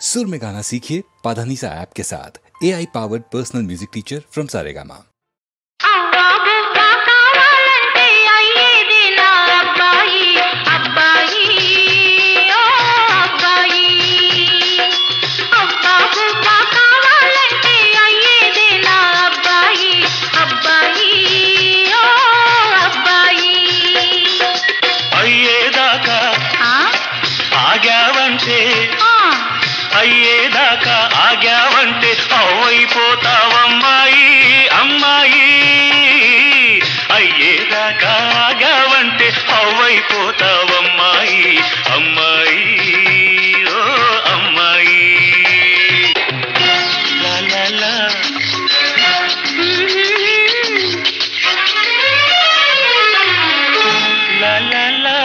सुर में गाना सीखिए पाधानीसा ऐप के साथ। AI powered personal music teacher from Saregama. అయ్యేదాకా ఆగావంటే అవ్వైపోతావమ్మాయి అమ్మాయి. అయ్యేదాకా ఆగావంటే అవ్వైపోతావమ్మాయి అమ్మాయి ఓ అమ్మాయి. లా లా లా లా లా లా.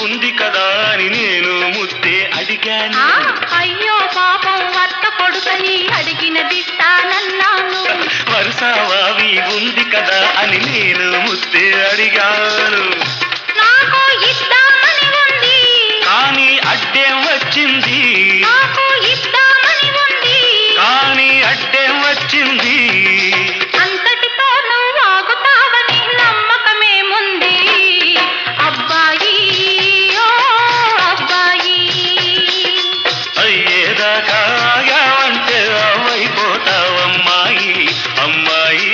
ఉంది కదా అని నేను ముద్దే అడిగాను. అయ్యో పాపం అత్త కొడుకని అడిగినదిస్తానన్నాను. వరుసవావి ఉంది కదా అని నేను ముద్దే అడిగాను. నాకు ఇద్దామని ఉంది కానీ అడ్డేం వచ్చింది. నాకు ఇద్దామని ఉంది కానీ అడ్డేం వచ్చింది. అంతటితో నువ్వు ఆగుతావని నమ్మకమేముంది అబ్బాయి. అయ్యేదాకాగావంటే అవ్వైపోతావమ్మాయి అమ్మాయి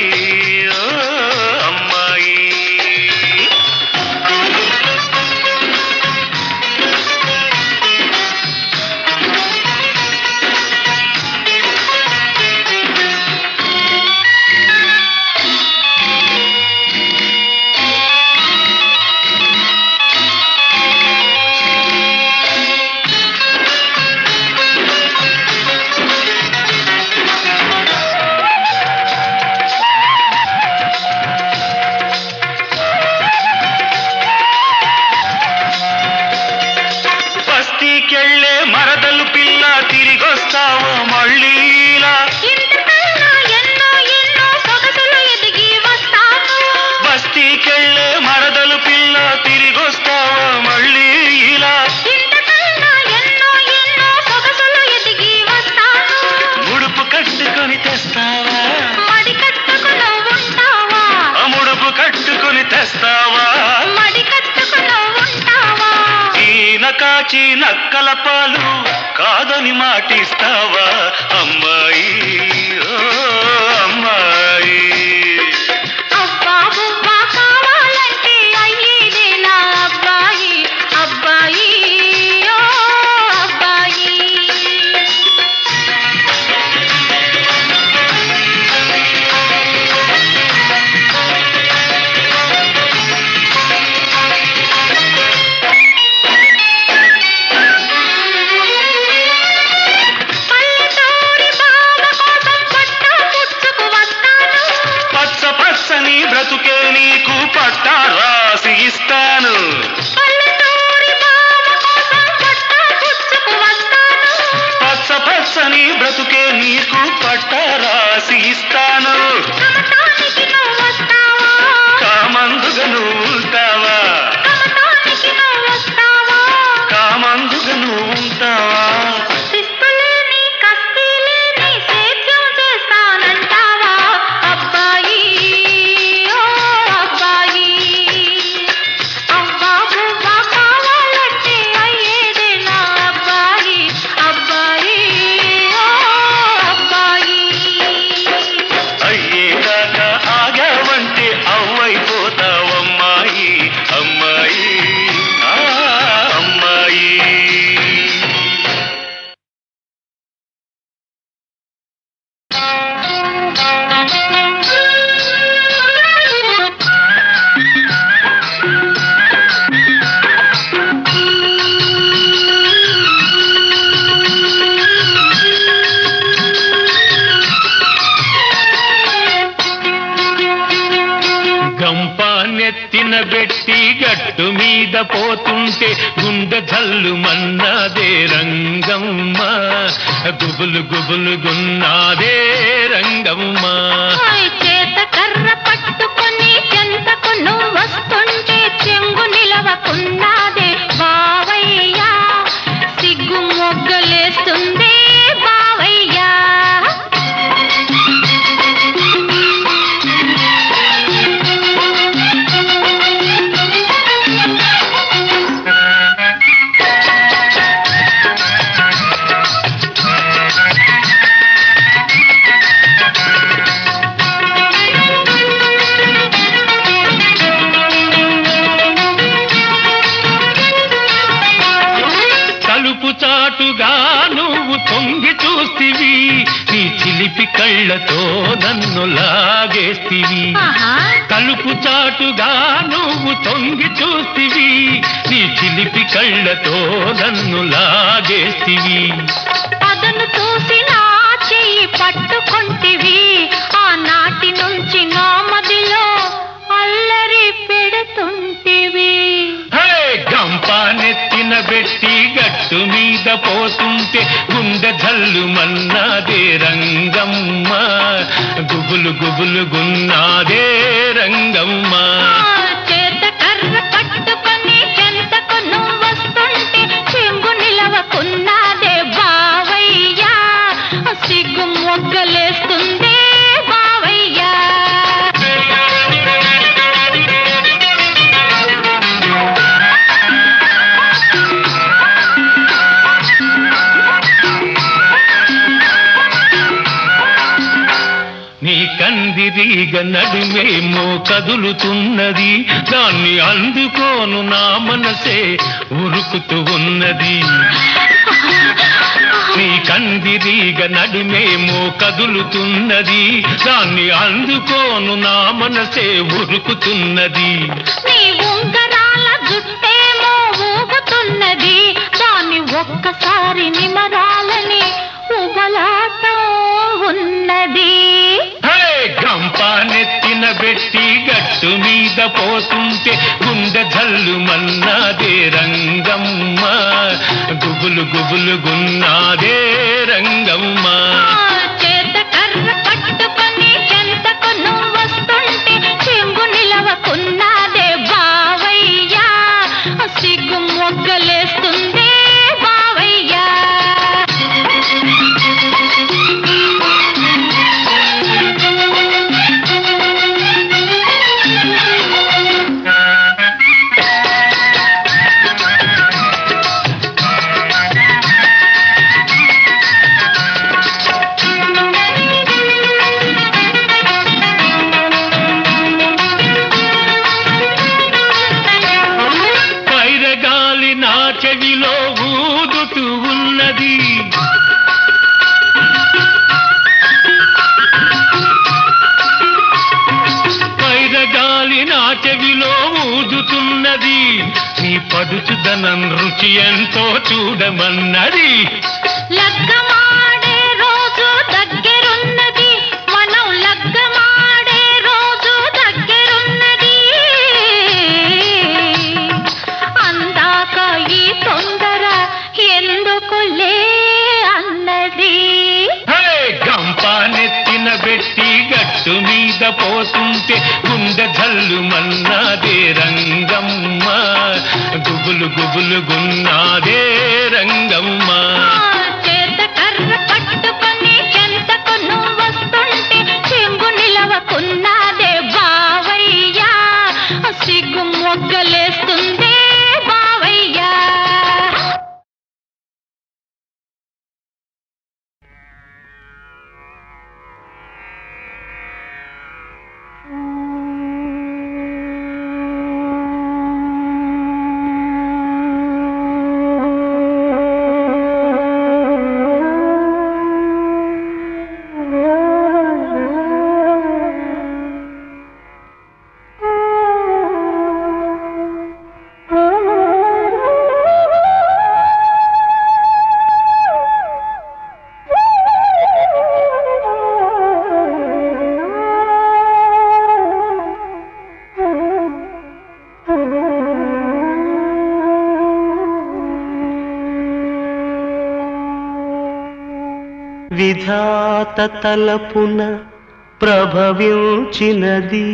ఓ అమ్మాయి. బస్తీకెళ్ళే మరదలు పిల్ల తిరిగొస్తావో మళ్ళీలా. ఇంతకన్నా ఎన్నో ఎన్నో సొగసులు ఎదిగి వస్తాను. బస్తీకెళ్ళే మరదలు పిల్ల తిరిగొస్తావో మళ్ళీలా. ఇంతకన్నా ఎన్నో ఎన్నో సొగసులు ఎదిగి వస్తాను. ముడుపు కట్టుకొని తెస్తావా. మడి కట్టుకుని ఉంటావా. ముడుపు కట్టుకొని తెస్తావా. మడి కట్టుకుని ఉంటావా. ఈన కాచి నక్కల పాలు కాదని మాటిస్తావా అమ్మాయి ఓ అమ్మాయి. అబ్బా బువ్వా కావాలంటే అయ్యేదేనా అబ్బాయి అబ్బాయి ఓ అబ్బాయి. పల్లెటూరి బావ కోసం పట్టా పుచ్చుకు వస్తాను. పచ్చ పచ్చని బ్రతుకే నీకు పట్టా రాసి ఇస్తాను. పల్లెటూరి బావ కోసం పట్టా పుచ్చుకు వస్తాను. పచ్చ పచ్చని బ్రతుకే నీకు పట్టా రాసి ఇస్తాను. కమతానికి నువ్వు వస్తావా. కామందుగా నువ్వు ఉంటావా. కమతానికి నువ్వు వస్తావా. కామందుగా నువ్వు ఉంటావా. శిస్తులేని కస్తీలేని సేద్యం చేస్తానంటావా అబ్బాయి ఓ అబ్బాయి. అవ్వా బువ్వా కావాలంటే అయ్యేదేనా అబ్బాయి అబ్బాయి ఓ అబ్బాయి. నెత్తిన పెట్టి గట్టు మీద పోతుంటే గుండె జల్లు మన్నాదే రంగమ్మ గుబులు గుబులు గున్నాదే రంగమ్మ చేత కర్ర పట్టుకొని చెంతకు నువ్వు వస్తుంటే చెంగు నిలవకున్నాదే బావయ్యా సిగ్గు మొగ్గలేస్తుంది బావయ్యా చాటుగా నువ్వు తొంగి చూస్తివి నీ చిలిపి కళ్ళతో నన్ను లాగేస్తివి కలుపు చాటుగా నువ్వు తొంగి చూస్తివి నీ చిలిపి కళ్ళతో నన్ను లాగేస్తివి అదను చూసి నా చెయ్యి పట్టుకొంటివి ఆనాటి నుంచి నా మదిలో అల్లరి పెడుతుంటివి గంప నెత్తిన పెట్టి గట్టు మీద పోతుంటే గుండె జల్లు మన్నాదే రంగమ్మ గుబులు గుబులు గున్నాదే రంగమ్మ చేత కర్ర పట్టుకొని చెంతకు నువ్వు వస్తుంటే చెంగు నిలవకున్నాదే బావయ్యా సిగ్గు మొగ్గలేస్తుంది బావయ్యా నీ కందిరీగ నడుమేమో కదులుతున్నది దాన్ని అందుకోను నా మనసే ఉరుకుతూ ఉన్నది నీ కందిరీగ నడుమేమో కదులుతున్నది దాన్ని అందుకోను నా మనసే ఉరుకుతున్నది నీ ఉంగరాల జుట్టేమో ఊగుతున్నది దాన్ని ఒక్కసారి నిమరాలని ఉబలాటం ఉన్నది గంప నెత్తిన పెట్టి గట్టు మీద పోతుంటే గుండె జల్లు మన్నాదే రంగమ్మ గుబులు గుబులు గున్నాదే రంగమ్మ చేత కర్ర పట్టుకొని చెంతకు నువ్వు వస్తుంటే చెంగు నిలవకున్నాదే బావయ్యా సిగ్గు మొగ్గలేస్తుంది బావయ్యా పైరగాలి నా చెవిలో ఊదుతూ ఉన్నది పైరగాలి నా చెవిలో ఊదుతున్నది నీ పడుచుదనం రుచి ఎంతో చూడమన్నది లగ్గమాడే రోజు దగ్గరున్నది మనం లగ్గమాడే రోజు దగ్గరున్నది అందాక ఈ తొందర ఎందుకులే అన్నది గంప నెత్తిన పెట్టి గట్టు మీద పోతుంటే గుండె జల్లు మన్నాదే రంగమ్మ గుబులు గుబులు గున్నాదే రంగమ్మ చేత కర్ర పట్టుకొని చెంతకు నువ్వు వస్తుంటే చెంగు నిలవకున్నాదే బావయ్యా సిగ్గు మొగ్గలేస్తుంది బావయ్యా విధాత తలపున ప్రభవించినది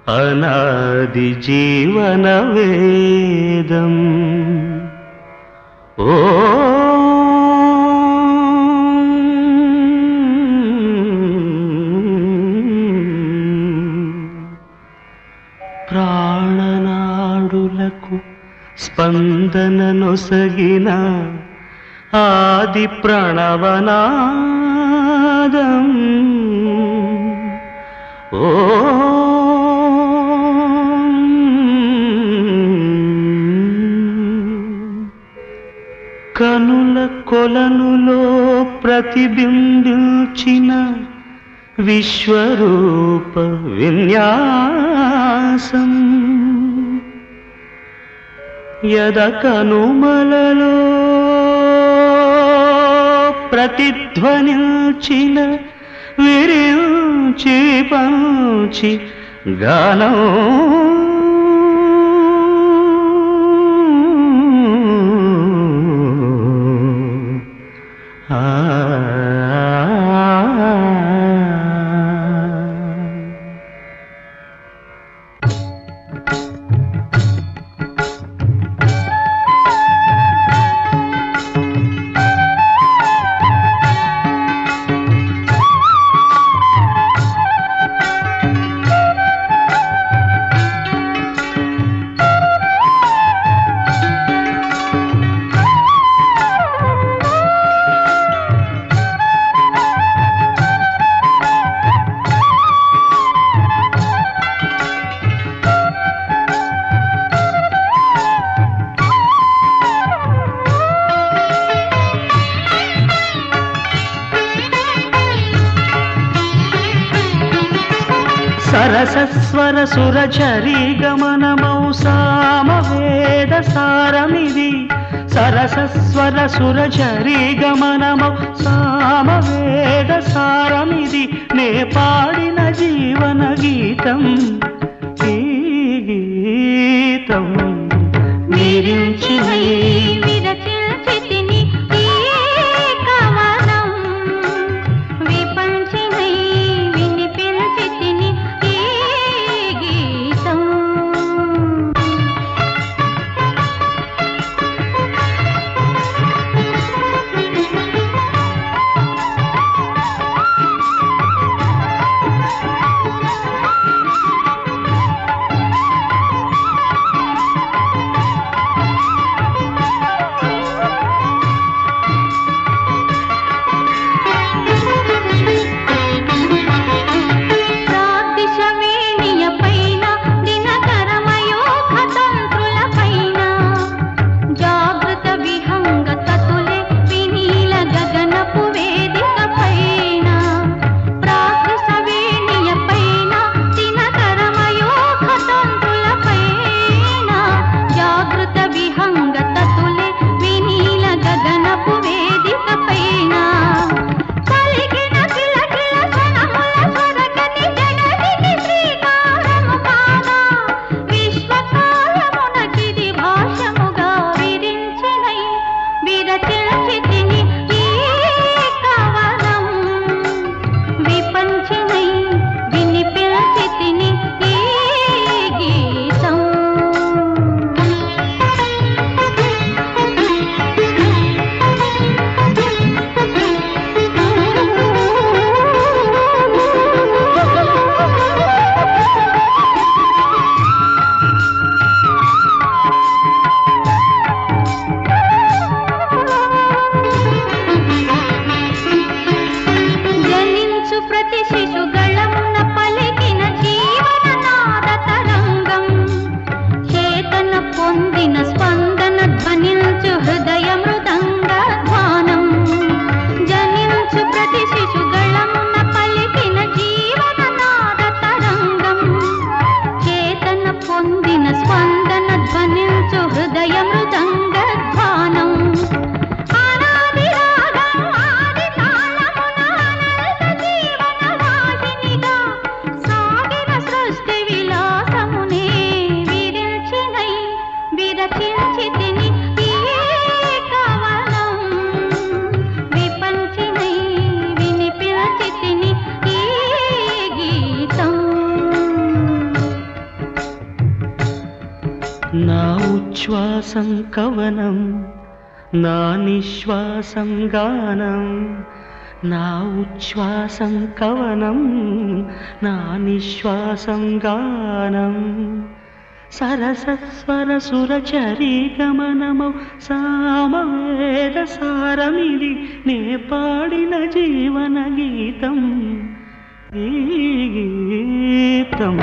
అనాది జీవన వేదం. ఓ ప్రాణనాడులకు స్పందన నొసగిన ఆది ప్రణవనాదం. ఓ కనుల కొలనులో ప్రతిబింబించిన విశ్వరూప విన్యాసం. యద కనుమలలో ప్రతిధ్వనించిన విరించి పంచి గానం. సరసస్వర సురచరీ గమనమౌ సామవేద సారమిది. సరసస్వర సురచరీ గమనమౌ సామవేద సారమిది. నే పాడిన జీవన గీతం ఈ గీతం. నిరించిన శ్వాసం కవనం నా నిశ్వాసం గానం నా ఉచ్ఛ్వాసం కవనం నా నిశ్వాసం గానం సరసస్వర సురచరీ గమనమౌ సామవేద సారమిది నే పాడిన జీవన గీతం ఈ గీతం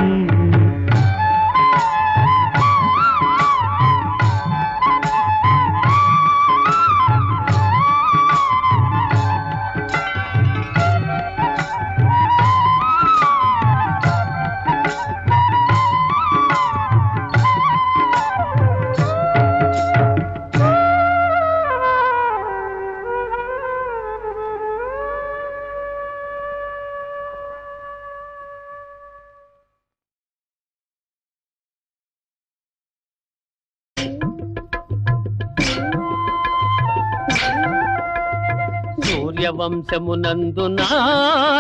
సూర్యవంశమునందున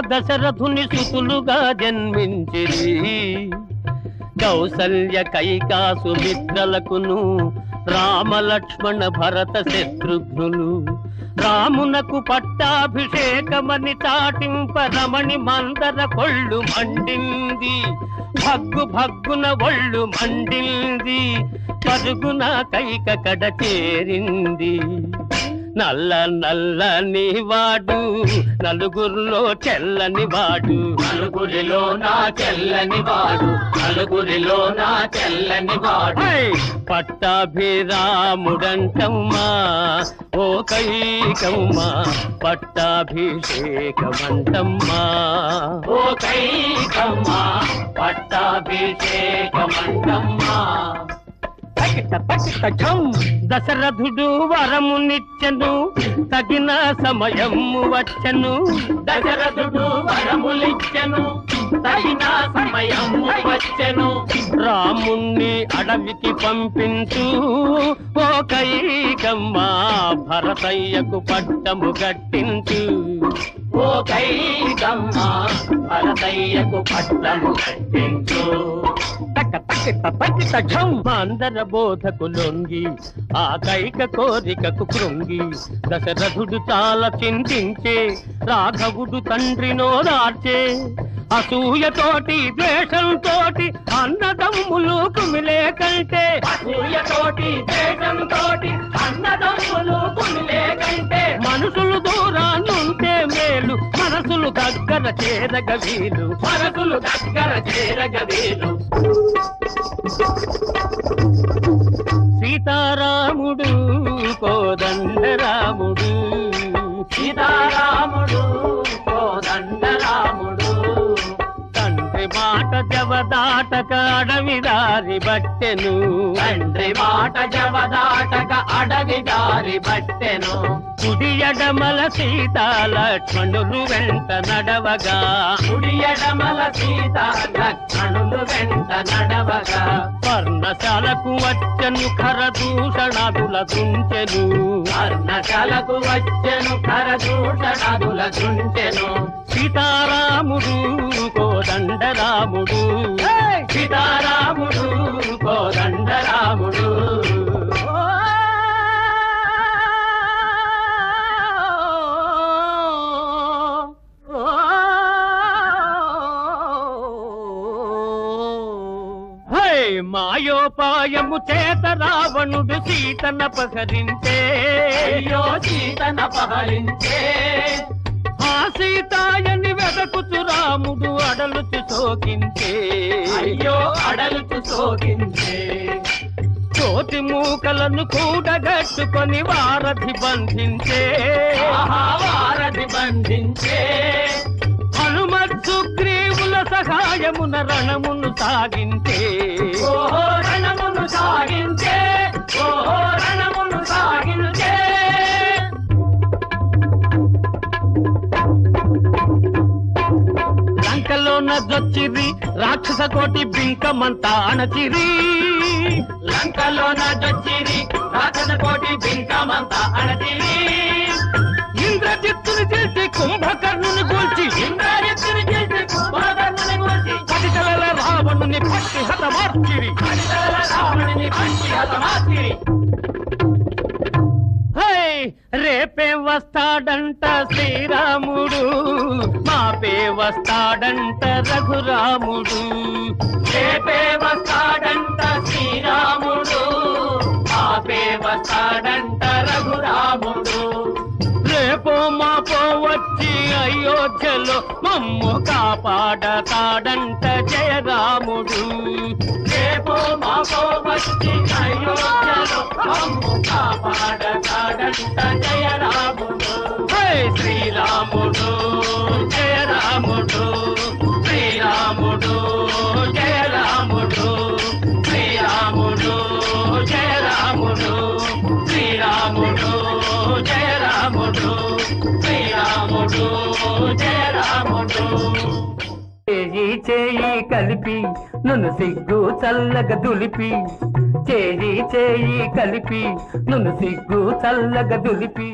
దశరథుని సుతులుగా జన్మించిరి కౌసల్య కైకాసు మిత్రలకును రామలక్ష్మణ భరత శత్రుఘ్నులు రామునకు పట్టాభిషేకమని చాటింప రమణి మందర కొళ్ళు మండింది భగ్గు భగ్గున ఒళ్ళు మండింది పరుగున కైక కడ చేరింది నల్ల నల్లని వాడు నలుగురిలో చెల్లని వాడు నలుగురిలో నా చెల్లని వాడు నలుగురిలో నా చెల్లని వాడు పట్టాభిరాముడంటమ్మా ఓ కైకమ్మా పట్టాభిషేకమంటమ్మా ఓ కైకమ్మా పట్టాభిషేకమంటమ్మా దశరథుడు వరమునిచ్చెను తగిన సమయము వచ్చెను దశరథుడు వరములిచ్చెను తగిన సమయము వచ్చెను రాముణ్ణి అడవికి పంపించు ఓ కైకమ్మా భరతయ్యకు పట్టము గట్టించు ఓ కైకమ్మా భరతయ్యకు పట్టము గట్టించు మందర బోధకు లొంగి ఆ కైక కోరికకు కృంగి దశరథుడు చాలా చింతించే రాఘవుడు తండ్రినో దార్చే అసూయతోటి ద్వేషంతోటి అన్నదమ్ములు కుమిలే కంటే అసూయతోటి ద్వేషంతోటి అన్నదమ్ములు కుమిలే కంటే మనుషులు దూరానుంటే మేలు మనసులు దగ్గర చేరగ వీలు మనసులు దగ్గర చేరగ వీలు సీతారాముడు కోదండరాముడు సీతారాముడు కోదండరాముడు తండ్రి మాట జవదాటక అడవి దారి బట్టెను తండ్రి మాట జవదాటక అడవి దారి బట్టెను కుడి ఎడమల సీతా లక్ష్మణులు వెంట నడవగా కుడి ఎడమల సీతా లక్ష్మణులు వెంట నడవగా పర్ణశాలకు వచ్చెను ఖరదూషణాదుల దుంచెను పర్ణశాలకు వచ్చెను ఖరదూషణాదుల దుంచెను సీతారాముడు కోదండరాముడు సీతారాముడు కోదండరాముడు మాయోపాయము చేత రావణుడు సీతన పహరించే అయ్యో సీతన పహరించే ఆ సీతాయని వెదకుచు రాముడు అడలుచు సోకించే అయ్యో అడలుచు సోకించే కోటి మూకలను కూడగట్టుకొని వారధి బంధించే వారధి బంధించే హనుమత్ సుగ్రీవుల సహాయమున రణమును సాగించే ఓహో రణమును సాగించే ఓహో రణమును సాగించే లంకలోన జొచ్చిరి రాక్షస కోటి బింకమంతా అణచిరి లంకలోన జొచ్చిరి రాక్షస కోటి బింకమంతా అణచిరి ఇంద్రజిత్తుని చేసి కుంభకర్ణుని గూల్చి ఇంద్రజిత్తుని చేసి కుంభకర్ణుని గూల్చి కటికల రావణుని పట్టి హతమార్చిరి కటికల రావణుని పట్టి హతమార్చిరి రేపే వస్తాడంట శ్రీరాముడు, మాపే వస్తాడంట రఘురాముడు. రేపే వస్తాడంట శ్రీరాముడు, మాపే వస్తాడంట రఘురాముడు. రేపో మాపో వచ్చి అయోధ్యలో మమ్ము కాపాడతాడంట జయరాముడు. రేపో మాపో వచ్చి అయోధ్యలో మమ్ము కాపాడతాడంట జయరాముడు. శ్రీరాముడు జయరాముడు, శ్రీరాముడు జయరాముడు, శ్రీరాముడు జయరాముడు, శ్రీరాముడు జయరాముడు, శ్రీరాముడు జయరాముడు. చేయి చేయి కలిపి నన్ను సిగ్గు చల్లగా దులిపి, చేయి చేయి కలిపి నన్ను సిగ్గు చల్లగా దులిపి.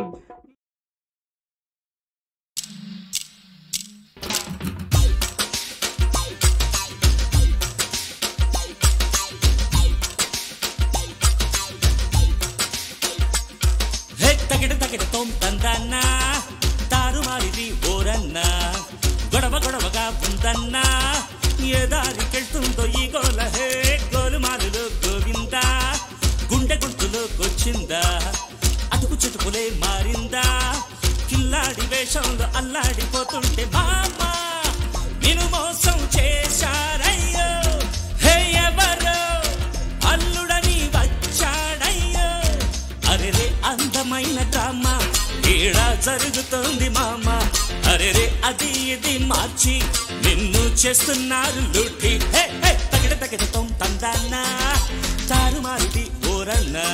తారుమారిది ఓరన్నా, గొడవ గొడవగా ఉందన్నా, ఏ దారికెళ్తుందో ఈ గోల. హే గోలుమారులో గోవిందా, గుండె గుర్తులోకొచ్చిందా, అతుకు చెతుకులే మారిందా, కిల్లాడి వేషంలో అల్లాడిపోతుంటే మామా నిన్ను మోసం చేశారయ్యో. హే ఎవరో అల్లుడని వచ్చాడయ్యో. అరెరే అందమైన డ్రామా ఏడా జరుగుతోంది మామ. అరెరే అది ఇది మార్చి నిన్ను చేస్తున్నారు లూటి. తగిడ తగిడతో తందన్నా, తారుమారిది ఓరన్నా,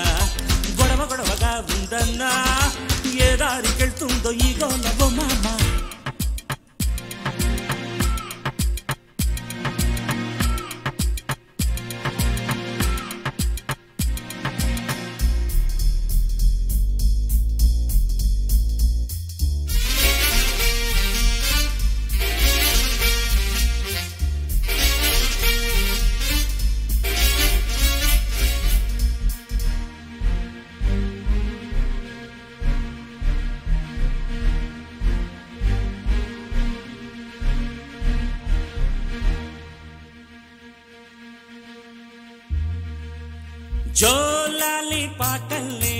గొడవ గొడవగా ఉందన్నా, ఏ దారికెళ్తుందో ఈ గోలవో మామ. జోలాలి పాటల్ని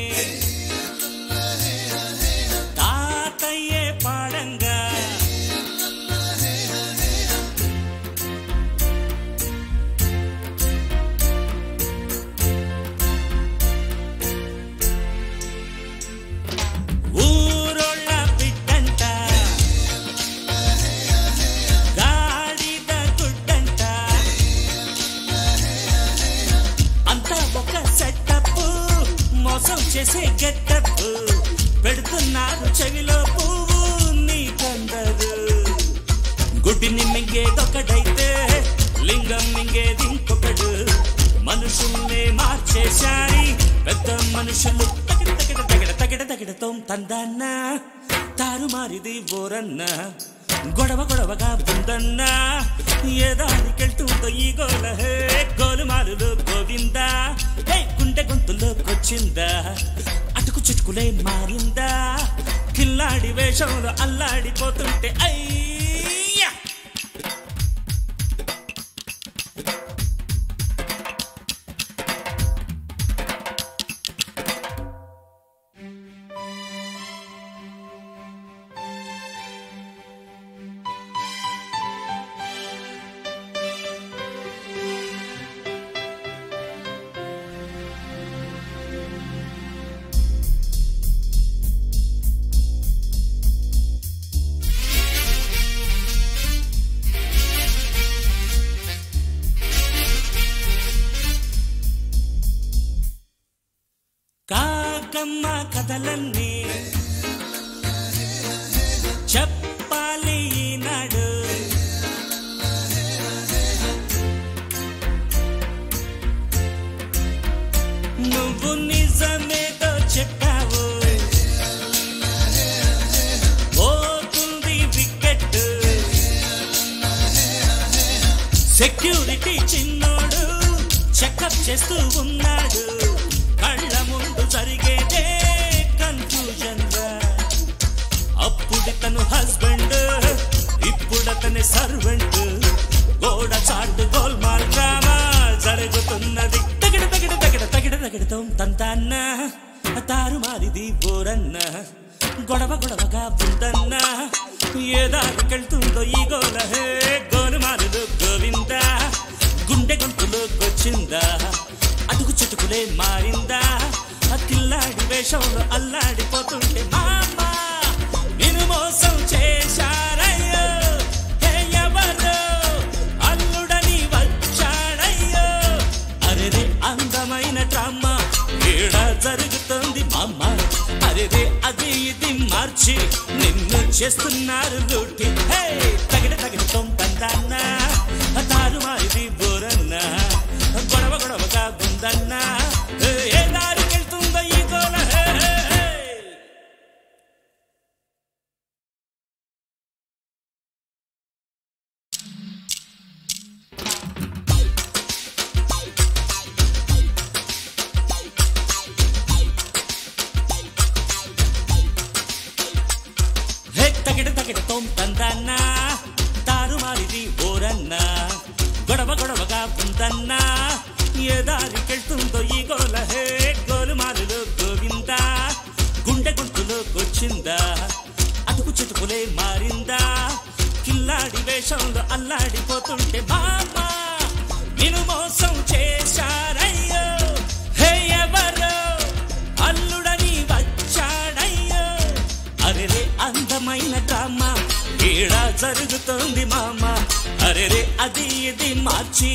తాతయ్యే పాడంగా, ఊరోళ్ళ బిడ్డంట గాడిద గుడ్డంట, అంతా ఒక సెటప్, మోసం చేసే గెటప్, పెడుతున్నారు చెవిలో పువ్వు నీకందరు. గుడ్డిని మింగేదొకడైతే లింగం మింగేది ఇంకొకడు. మనుషుల్నే మార్చేశారి పెద్ద మనుషులు. తగిడ తగిడ తగిడ తగిడ తగిడతో తందన్నా, తారుమారిది ఓరన్నా, గొడవ గొడవగా ఉందన్నా, ఏ దారికెళ్తుందో ఈ గోల. హే గోలుమారులో గోవిందా, హే గుండె గొంతులోకొచ్చిందా, అటుకు చుట్టుకులే మారిందా, కిల్లాడి వేషంలో అల్లాడిపోతుంటే అయ్యా. కాకమ్మ కథలన్నీ చెప్పాలి ఈనాడు, నువ్వు నిజమేదో చెప్పావు, పోతుంది వికెట్. సెక్యూరిటీ చిన్నోడు చెకప్ చేస్తూ ఉన్నాడు, కళ్ళ ముందు జరిగేదే కన్ఫ్యూజన్ గా. అప్పుడితను హస్బెండ్ ఇప్పుడతని సర్వెంట్ గోడ చాటు గోల్మాల్ డ్రామా జరుగుతున్నది తగిడ తగిడ తగిడ తగిడ తగిడతో తంతాన్న తారుమారిది బోరన్న గొడవ గొడవగా ఉందన్న ఏ దారికెళ్తుందో ఈ గోల హే గోలుమారులు గోవింద గుండె గొంతులోకొచ్చిందా అడుగు చుట్టుకులే మారిందా కిల్లాడి వేషంలో అల్లాడిపోతుంటే మామ నిన్ను మోసం చేశారయ్యో హే ఎవరో అల్లుడని వచ్చాడయ్యో అరెరే అందమైన డ్రామా ఈడ జరుగుతుంది మామ అరెరే అది ఇది మార్చి నిన్ను చేస్తున్నారు లూటి హే తగిడ తగిడతో తందన్న తారుమారిది బోరన్న గొడవ గొడవగా ఉందన్న ఏ దారికెళ్తుందో ఈ గోల తగిడ తగిడతో తందన్న తారుమారిది బోరన్న గొడవ గొడవగా ఉందన్నా ఏ దారికెళ్తుందో ఈ గోల హే గోలుమారులో గోవింద గుండె గొంతులోకొచ్చిందా అటుకు చెటుకులే మారిందా కిల్లాడి వేషంలో అల్లాడిపోతుంటే బామ్మ నిన్ను మోసం చేశారయ్యో హే ఎవరో అల్లుడని వచ్చాడయ్యో అరెరే అందమైన డ్రామా ఈడ జరుగుతోంది మామ అరెరే అది ఇది మార్చి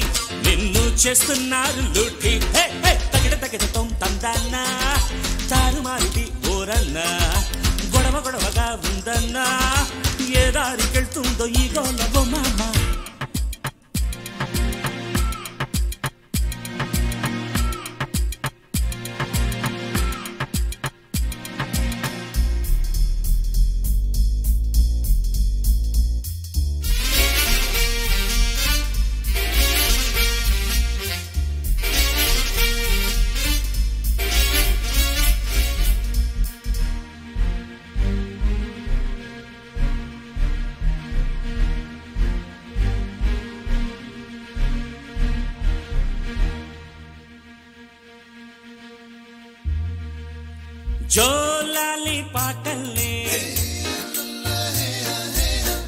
నిన్ను చేస్తున్నారు లూటి హే హే తగిడ తగిడతో తందన్న తారుమారిది ఓరన్న గొడవ గొడవగా ఉందన్నా ఏ దారికెళ్తుందో ఈ గోలవో మామ జోలాలి పాటల్నే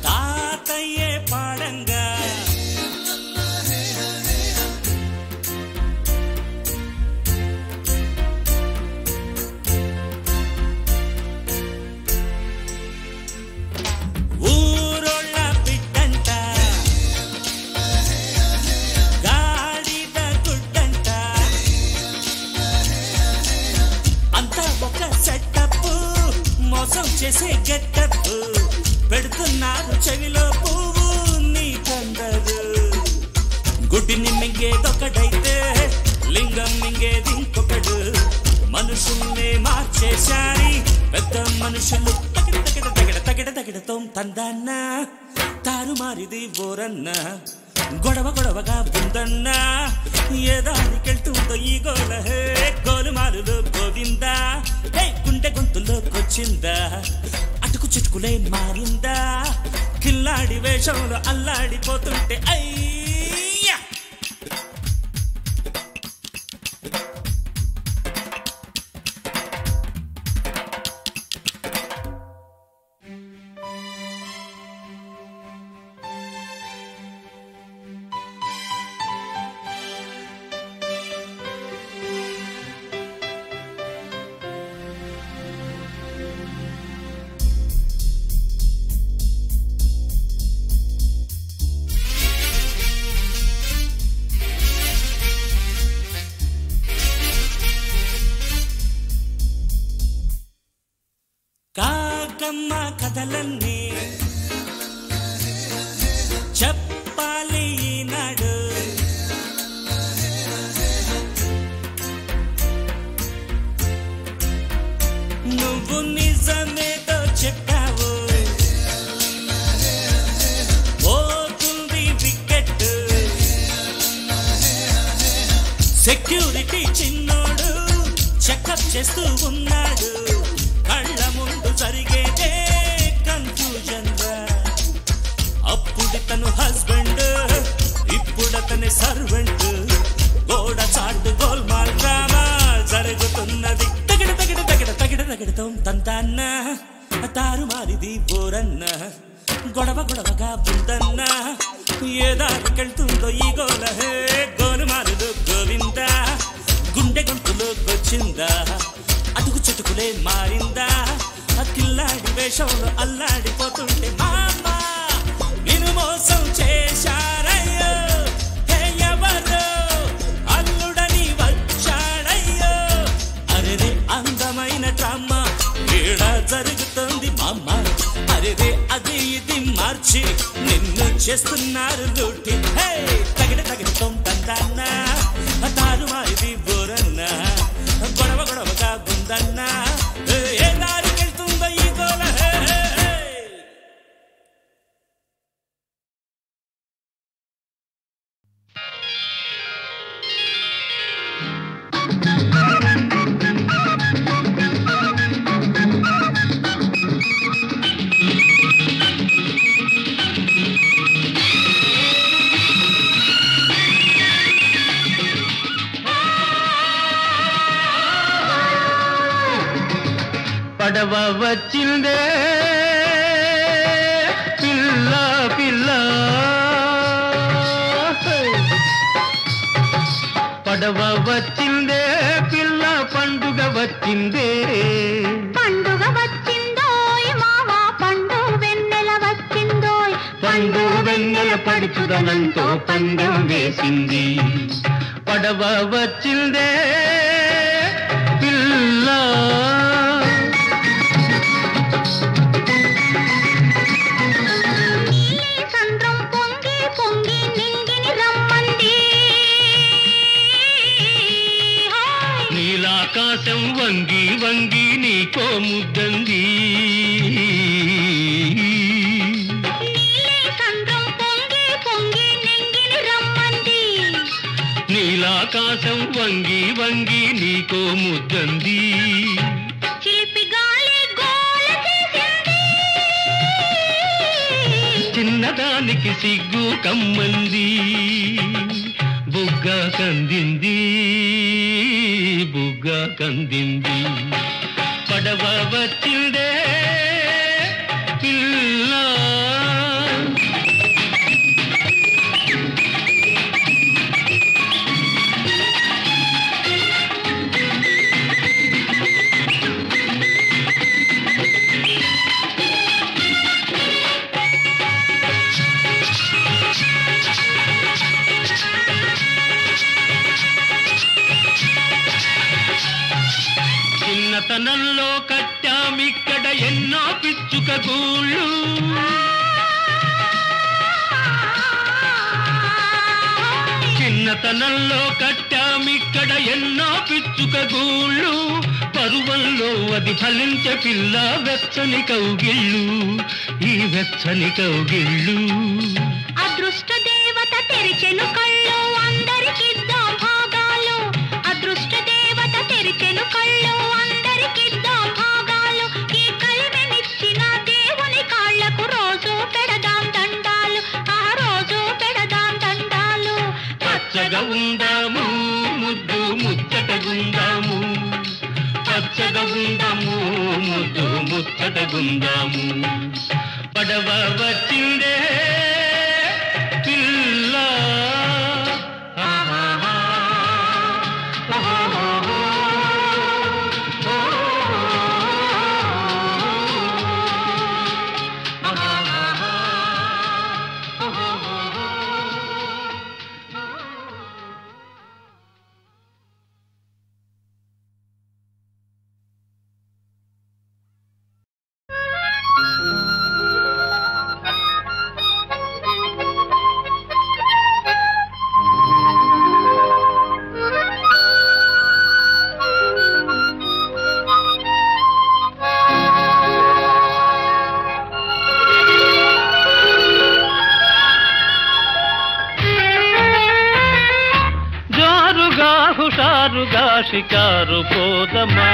తాతయ్యే పాడంగా ఊరోళ్ళ బిడ్డంట గాడిద గుడ్డంట అంతా ఒక సెటప్ మోసం చేసే గెటప్ పెడుతున్నారు చెవిలో పువ్వు నీకందరు గుడ్డిని మింగేదొకడైతే లింగం మింగేది ఇంకొకడు మనుషుల్నే మార్చేశారి పెద్ద మనుషులు తగిడ తగిడ తగిడ తగిడ తగిడతో తందన్న తారుమారిది బోరన్న గొడవ గొడవగా ఉందన్నా ఏ దారికెళ్తుందో ఈ గోల హే గోలుమారులు గోవిందా హే గుండె గొంతులోకొచ్చిందా అటుకు చిటుకులే మారిందా కిల్లాడి వేషంలో అల్లాడిపోతుంటే అయ్యా కాకమ్మ కథలన్నీ చెప్పాలి ఈనాడు నువ్వు నిజమేదో చెప్పావు పోతుంది వికెట్ సెక్యూరిటీ చిన్నోడు చెకప్ చేస్తూ ఉన్నాడు కళ్ళ ముందు జరిగేదే ఊరన్న గొడవ గొడవగా ఉందన్న ఏ దారికెళ్తుందో ఈ గోల హే గోలుమారులు గోవింద గుండె గొంతులో వచ్చిందా అటుకు చుటుకులే మారిందా కిల్లాడి వేషంలో అల్లాడిపోతుంటే మామ నిన్ను మోసం చేశారయ్యో హే ఎవరో అల్లుడని వచ్చాడయ్యో అరెరే అందమైన డ్రామా ఈడ జరుగుతుంది మామ అరెరే అది ఇది మార్చి నిన్ను చేస్తున్నారు లూటి హే తగిన తగిన తొందన్న తారు మారిది బోరన్న గొడవ గొడవగా ఉందన్న ఏ దారికెళ్తుందో ఈ గోల హే పడవ వచ్చిందే పిల్ల పిల్ల పడవ వచ్చిందే పిల్ల పండుగ వచ్చిందే పండుగ వచ్చిందోయ్ మావా పండు వెన్నెల వచ్చిందోయ్ పండు వెన్నెల పడుచుదనంతో పందెం వేసింది పడవ వచ్చిందే పిల్ల సంద్రం పొంగి పొంగి నింగిని రమ్మంది నీలాకాశం వంగి వంగి నీకో ముద్దంది సంద్రం పొంగి పొంగి నింగిని రమ్మంది నీలాకాశం వంగి వంగి నీకో ముద్దంది చిలిపి గాలి గోల చేసింది చిన్నదానికి సిగ్గు కమ్మంది బుగ్గ కందింది బుగ్గ కందింది పడవ వచ్చిందే పిల్ల చిన్నతనంలో కట్టామిక్కడ ఎన్నో పిచ్చుక గూళ్ళు చిన్నతనంలో కట్టామిక్కడ ఎన్నో పిచ్చుక గూళ్ళు పరువంలో అది ఫలించే పిల్ల వెచ్చని కౌగిళ్ళు ఈ వెచ్చని కౌగిళ్ళు అదృష్ట దేవత తెరిచెను కళ్ళు అందరికిద్దాం భాగాలు అదృష్ట దేవత తెరిచెను కళ్ళు అందరికిద్దాం భాగాలు ఈ కలిమెనిచ్చిన దేవుని కాళ్లకు రోజు పెడదాం దండాలు ఆ రోజు పెడదాం దండాలు పచ్చగా ఉందాము ముద్దు ముచ్చటగుందాము పచ్చగా ఉందాము ముద్దు ముచ్చటగుందాము పడవ వచ్చిందే పిల్ల హుషారుగా షికారు పోదమా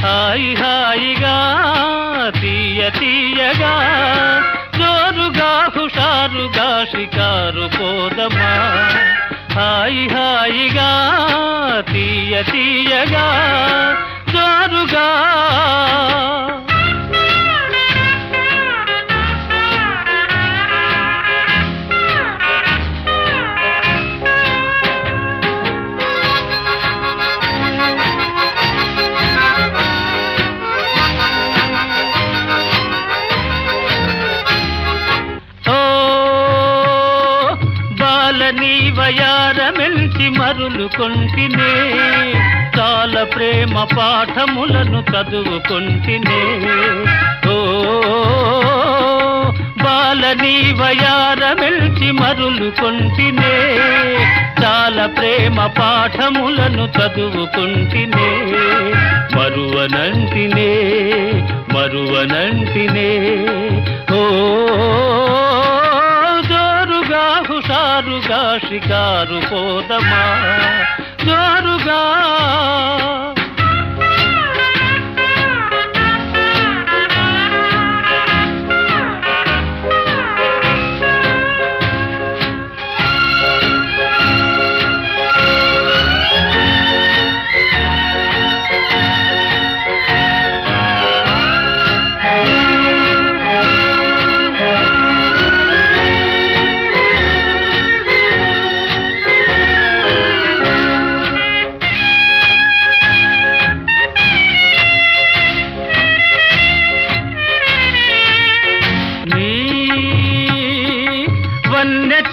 హాయి హాయిగా తీయ తీయగా జోరుగా హుషారుగా షికారు పోదమా హాయి హాయిగా తీయ తీయగా జోరుగా బాలని వయారమెల్చి మరులు కొంటినే చాలా ప్రేమ పాఠములను చదువుకొంటినే ఓ బాలని వయారమెల్చి మరులు కొంటినే చాలా ప్రేమ పాఠములను చదువుకొంటినే మరువనంటినే మరువనంటినే ఓ జోరుగా హుషారుగా షికారు పోదమా జోరుగా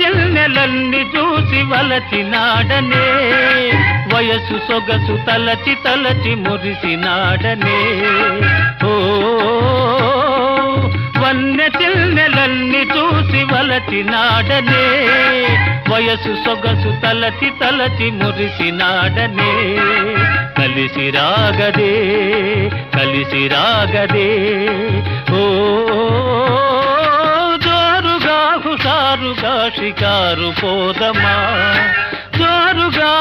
చెల్లెలన్ని చూసి వలచినాడనే వయసు సొగసు తలచి తలచి మురిసినాడనే ఓ వన్నె చెల్లెలన్ని చూసి వలచినాడనే వయసు సొగసు తలచి తలచి మురిసినాడనే కలిసి రాగదే కలిసి రాగదే ఓ హుషారుగా షికారు పోదమా జోరుగా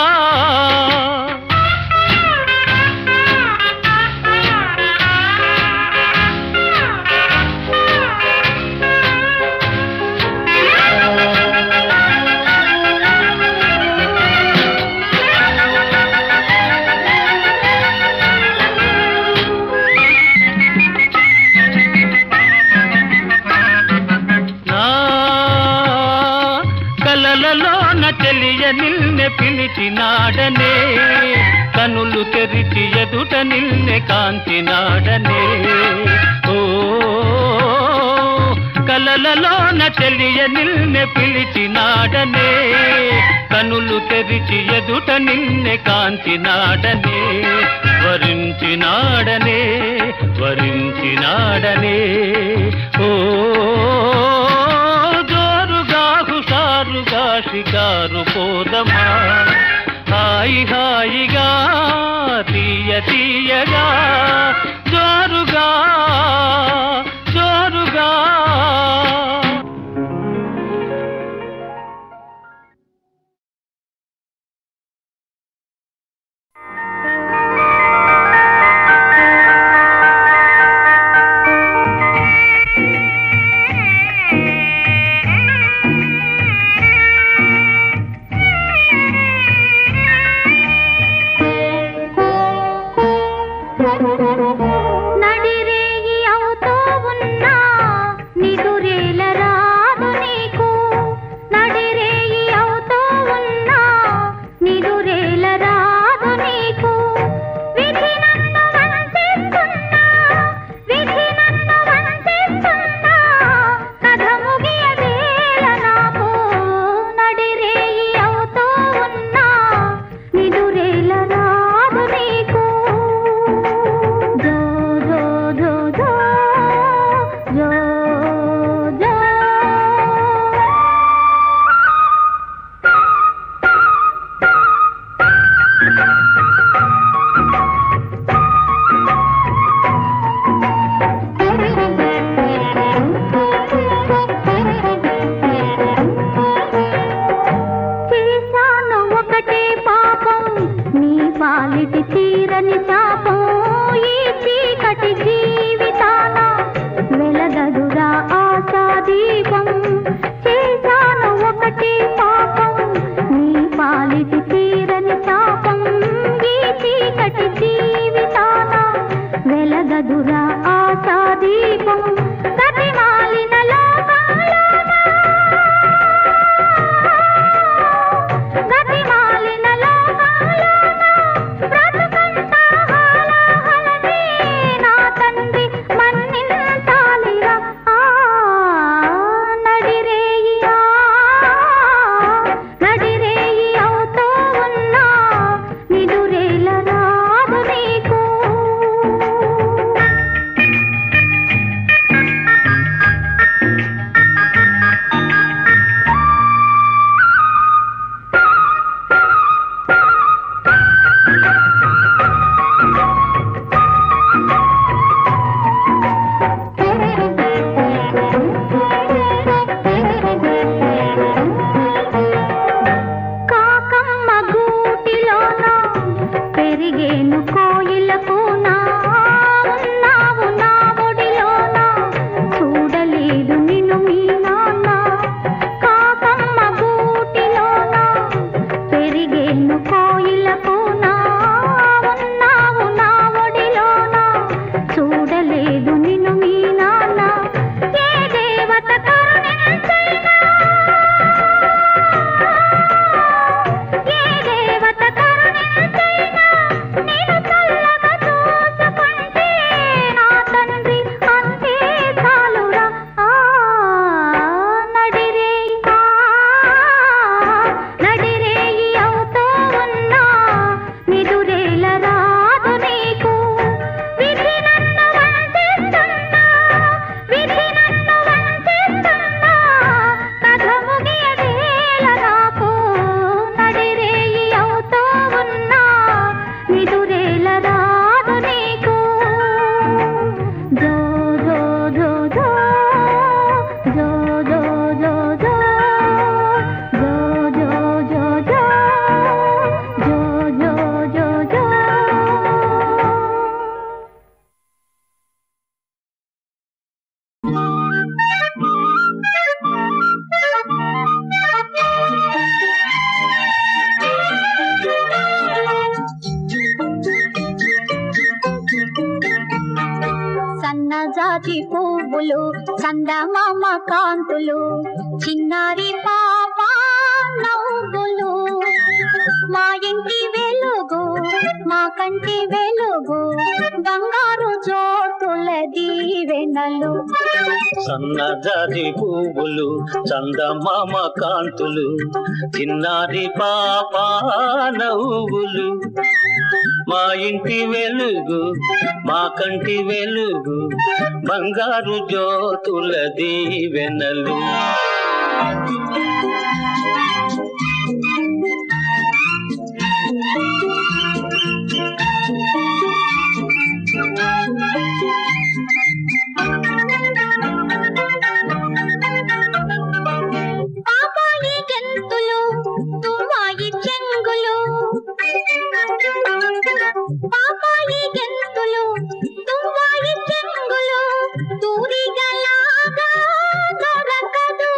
తెలియ నిల్నె పిలిచినాడనే కనులు తెరిచి ఎదుట నిల్నె కాంచినాడనే ఓ కలలలోన తెలియ నిల్నె పిలిచినాడనే కనులు తెరిచి ఎదుట నిల్నె కాంచినాడనే వరించినాడనే వరించినాడనే ఓ షికారు పోదమా హాయి హాయిగా తీయ తీయగా జోరుగా జోరుగా నడిరేయి అవుతూ ఉన్నా నిదురేల రాదు నీకు నడిరేయి అవుతూ ఉన్నా నిదురేల రాదు నీకు విధి నన్ను వంచిస్తున్నా విధి నన్ను వంచిస్తున్నా కథ ముగియదేల నాకు నడిరేయి అవుతూ ఉన్నా నిదురేల రాదు నీకు పాలిటి తీరని శాపం ఈ చీకటి జీవితాన వెలగదురా ఆశా దీపం చేశాను ఒకటి పాపం నీ పాలిటి తీరని శాపం ఈ చీకటి జీవితాన వెలగదురా ఆశా దీపం గతిమాలిన లోకాలోన గతిమాలిన లోకాలోన బ్రతుక జాజి పువ్వులు చందమామ కాంతులు చిన్నారి పాప నవ్వులు మా ఇంటి వెలుగు మా కంటి వెలుగు బంగారు జ్యోతుల దీవెనలు సన్నజాజి పువ్వులు చందమామ కాంతులు చిన్నారి పాప నవ్వులు మా ఇంటి వెలుగు మా కంటి వెలుగు బంగారు జ్యోతుల దీవెనలు పాపాయి గంతులు తుమ్మాయి చెంగులు పాపాయి గంతులు తుమ్మాయి చెంగులు తూరిగలాగా దొరకదు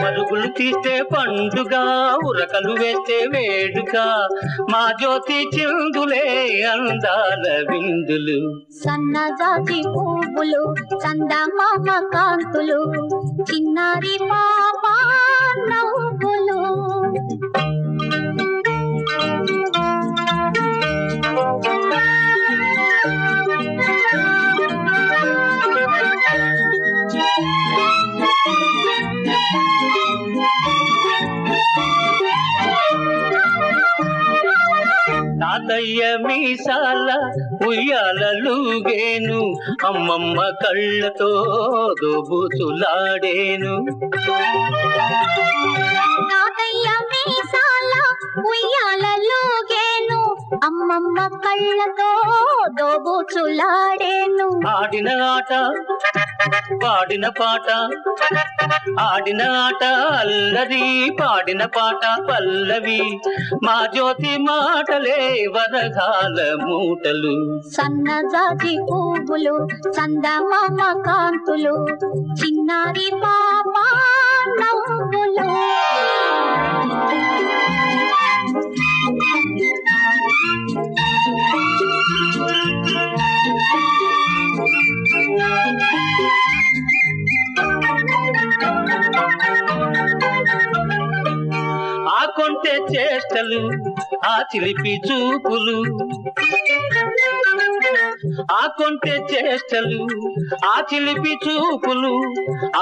పరుగులు తీస్తే పండుగ ఉరకలు వేస్తే వేడుక మా జ్యోతి చిందులే అందాల విందులు సన్నజాజి పువ్వులు చందమామ కాంతులు చిన్నారి పాప నవ్వులు తాతయ్య మీసాల ఉయ్యాలలుగేను అమ్మమ్మ కళ్ళతో దోబుతులాడేను తాతయ్య మీసాల ఉయ్యాలలుగేను అమ్మమ్మ కళ్ళతో దోబుచులాడేను ఆడిన ఆట పాడిన పాట ఆడిన ఆట అల్లరి పాడిన పాట పల్లవి మా జ్యోతి మాటలే వరగాల మూటలు సన్నజాజి పువ్వులు చందమామ కాంతులు చిన్నారి పాప నవ్వులు ఆ కొంటె చేష్టలు ఆ చిలిపి చూపులు ఆ కొంటె చేష్టలు ఆ చిలిపి చూపులు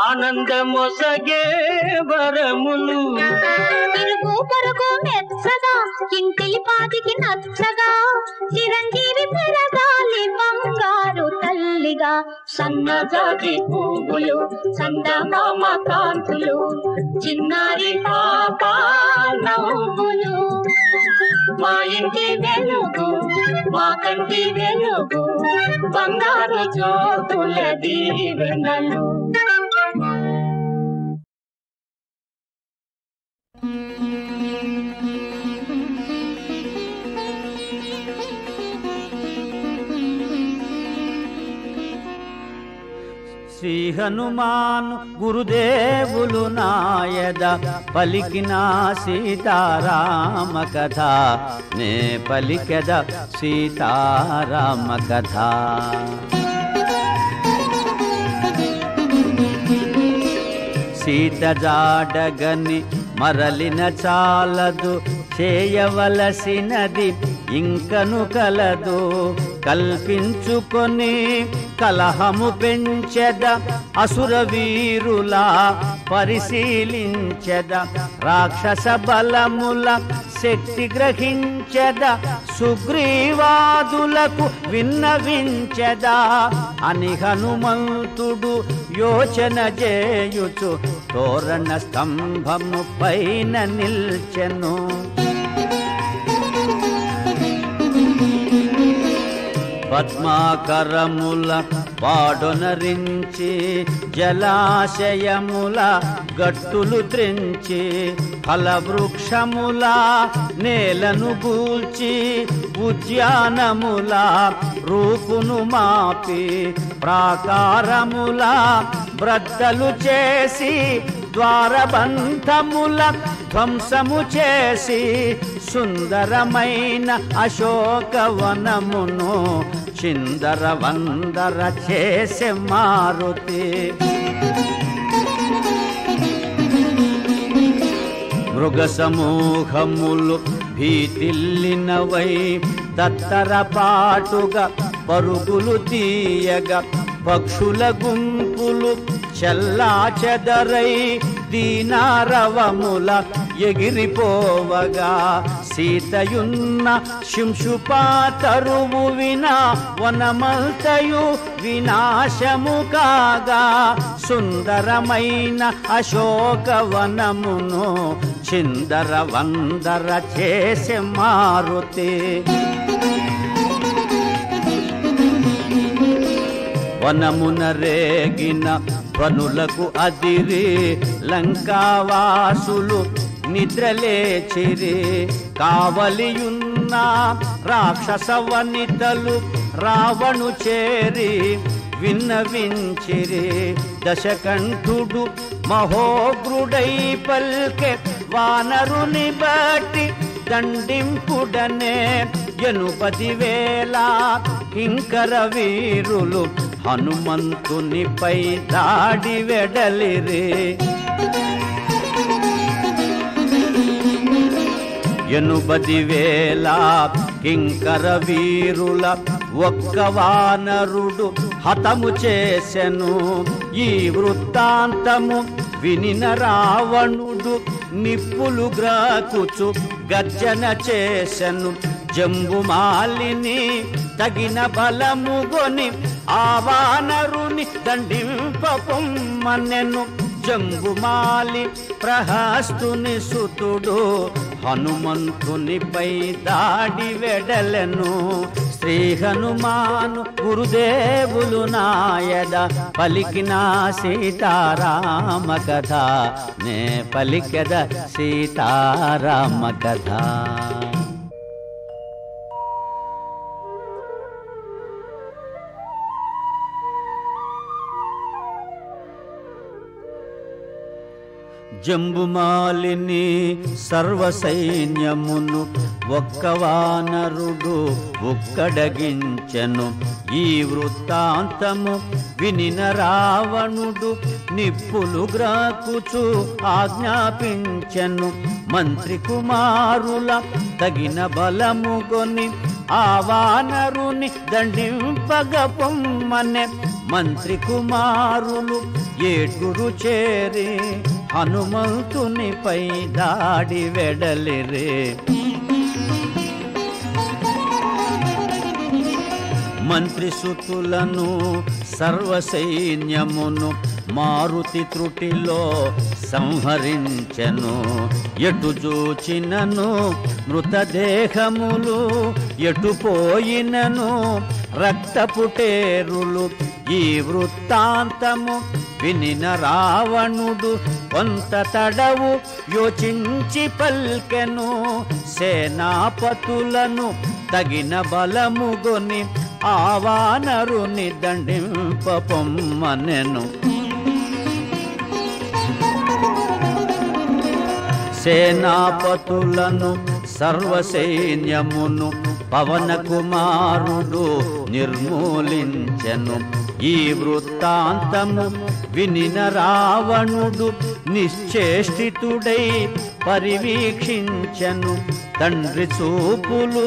ఆనందమొసగే వరములు ఇరుగు పొరుగు మెచ్చగా ఇంటి పాటికి నచ్చగా చిరంజీవి పెరగాలి బంగారు తల్లిగా సన్నజాజి పువ్వులు చందమామ కాంతులు చిన్నారి పాప నవ్వులు మా ఇంటి వెలుగు మా కంటి వెలుగు బంగారు జ్యోతుల దీవెనలు శ్రీ హనుమాను గురుదేవులు నాయద పలికిన సీతారామ కథ నే పలికెద సీతారామ కథ సీత జాడగని మరలిన చాలదు చేయవలసినది ఇంకను కలదు కల్పించుకొని కలహము పెంచెద అసుర వీరుల పరిశీలించెద రాక్షస బలముల శక్తి గ్రహించెద సుగ్రీవాదులకు విన్నవించెద అని హనుమంతుడు యోచన చేయుచు తోరణ స్తంభము పైన నిల్చెను పద్మాకరముల పాడొనరించి జలాశయముల గట్టులు త్రెంచి ఫలవృక్షముల నేలను గూల్చి ఉద్యానముల రూపును మాపి ప్రాకారముల బ్రద్దలు చేసి ద్వారబంధముల ధ్వంసము చేసి సుందరమైన అశోకవనమును చిందర వందర చేసే మారుతి. మృగ సమూహములు భీతిల్లినవై తత్తరపాటుగా పరుగులు తీయగా పక్షుల గుంపులు చెల్లా చెదరై దీనారవముల ఎగిరిపోవగా సీతయున్న శింశుపాతరువు వినా వనమంతయు వినాశము కాగా సుందరమైన అశోకవనమును చిందర వందర చేసే మారుతి. వనమున రేగిన ధ్వనులకు అదిరి లంకావాసులు నిద్రలేచిరి. కావలియున్న రాక్షస వనితలు రావణు చేరి విన్నవించిరి. దశకంఠుడు మహోగ్రుడై పల్కె వానరుని బట్టి దండింపుడనే 80,000 కింకర వీరులు హనుమంతునిపై దాడి వెడలిరి. 80,000 కింకర వీరుల ఒక్క వానరుడు హతము చేసెను. ఈ వృత్తాంతము వినిన రావణుడు నిప్పులు గ్రాకుచు గర్జన చేసెను. జంబుమాలిని తగిన బలముగొని ఆ వానరుని దండింపొమ్మనెను. జంబుమాలి ప్రహస్తుని సుతుడు హనుమంతునిపై దాడి వెడలెను. శ్రీ హనుమాను గురుదేవులు నాయద పలికిన సీతారామ కథ నే పలికెద సీతారామ కథ. జంబుమాలిని సర్వసైన్యమును ఒక్క వానరుడు ఒక్కడగించెను. ఈ వృత్తాంతము వినిన రావణుడు నిప్పులు గ్రాకుచు ఆజ్ఞాపించెను. మంత్రి కుమారుల తగిన బలముగొని ఆ వానరుని దండింపగపొమ్మనె. మంత్రి కుమారులు 7 చేరి హనుమంతునిపై దాడి వెడలిరే. మంత్రిసుతులను సర్వసైన్యమును మారుతి త్రుటిలో సంహరించెను. ఎటు చూచినను మృతదేహములు ఎటు పోయినను రక్తపుటేరులు. ఈ వృత్తాంతము వినిన రావణుడు కొంత తడవు యోచించి పల్కెను. సేనాపతులను తగిన బలముగొని ఆ వానరుని దండింపొమ్మనెను. సేనాపతులను సర్వసైన్యమును పవన కుమారుడు నిర్మూలించెను. ఈ వృత్తాంతము వినిన రావణుడు నిశ్చేష్టితుడై పరివీక్షించెను. తండ్రి చూపులు